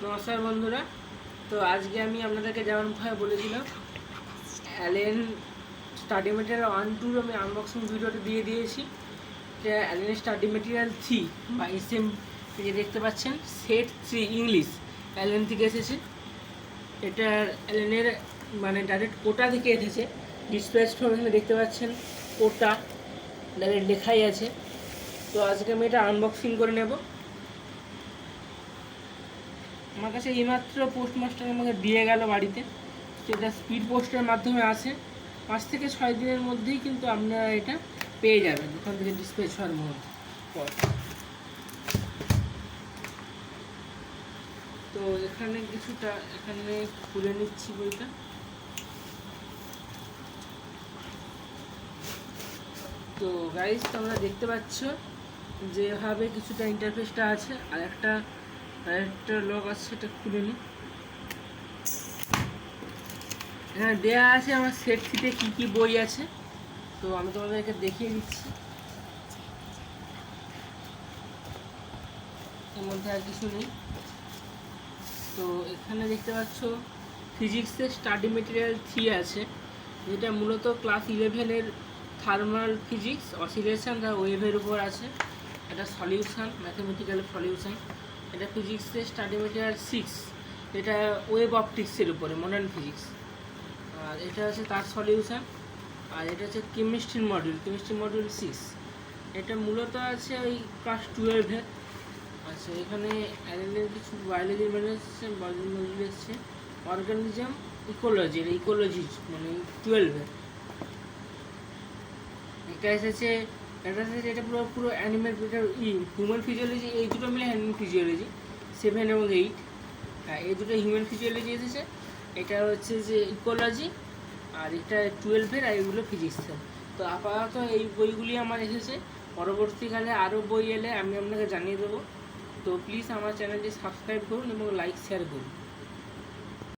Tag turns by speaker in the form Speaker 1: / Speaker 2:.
Speaker 1: নমস্কার বন্ধুরা। তো আজকে আমি আপনাদেরকে যেমনভাবে বলেছিলাম অ্যালেন স্টাডি মেটেরিয়াল 1-2 আমি আনবক্সিং ভিডিওটা দিয়ে দিয়েছি। এটা অ্যালেন স্টাডি মেটেরিয়াল 3 বা SMP যে দেখতে পাচ্ছেন সেট 3 ইংলিশ অ্যালেন থেকে এসেছে। এটা অ্যালেনের মানে ডাইরেক্ট কোটা থেকে এসেছে। ডিসপ্লেস ফর্ম এখানে দেখতে পাচ্ছেন কোটা ডাইরেক্ট লেখাই আছে। তো আজকে আমি এটা আনবক্সিং করে নেব। আমার কাছে এইমাত্র পোস্টমাস্টার আমাকে দিয়ে গেল বাড়িতে। সেটা স্পিড পোস্টের মাধ্যমে আসে। 5 থেকে 6 দিনের মধ্যেই কিন্তু আপনারা এটা পেয়ে যাবেন দোকান থেকে ডিসপ্যাচ হওয়ার পর। তো এখানে কিছুটা খুলে নিচ্ছি বইটা। তো গাইস, তোমরা দেখতে পাচ্ছ যেভাবে কিছুটা ইন্টারফেসটা আছে। আর একটা লক আছে, সেটা খুলে নিই। হ্যাঁ, দেয়া আছে আমার সেট থ্রিতে কী কী বই আছে। তো আমি তোমাদেরকে দেখিয়ে দিচ্ছি। এর মধ্যে আর কিছু নেই। তো এখানে দেখতে পাচ্ছ ফিজিক্সের স্টাডি মেটেরিয়াল 3 আছে, যেটা মূলত ক্লাস 11-এর থার্মাল ফিজিক্স, অসিলেশন আর ওয়েভের উপর আছে। এটা সলিউশন, ম্যাথমেটিক্যাল সলিউশন। এটা ফিজিক্সের স্টাডি মেটেরিয়াল 6, এটা ওয়েভ অপটিক্সের উপরে, মডার্ন ফিজিক্স। আর এটা হচ্ছে তার সলিউশন। আর এটা হচ্ছে কেমিস্ট্রি মডিউল 6। এটা মূলত আছে ওই ক্লাস 12-এর। আচ্ছা, এখানে অ্যালেনের কিছু বায়োলজি মডিউল এসছে, অর্গানিজম ইকোলজি মানে 12-এর। এটা পুরো অ্যানিমেল, এটা হিউম্যান ফিজিওলজি, এই দুটো মিলে অ্যানিমেল ফিজিওলজি 7 এবং 8। হ্যাঁ, এই দুটো হিউম্যান ফিজিওলজি এসেছে। এটা হচ্ছে যে ইকোলজি, আর এটা 12-এর, আর এগুলো ফিজিক্সের। তো আপাতত এই বইগুলি আমার এসেছে। পরবর্তীকালে আরও বই এলে আমি আপনাকে জানিয়ে দেবো। তো প্লিজ আমার চ্যানেলটি সাবস্ক্রাইব করুন এবং লাইক শেয়ার করুন।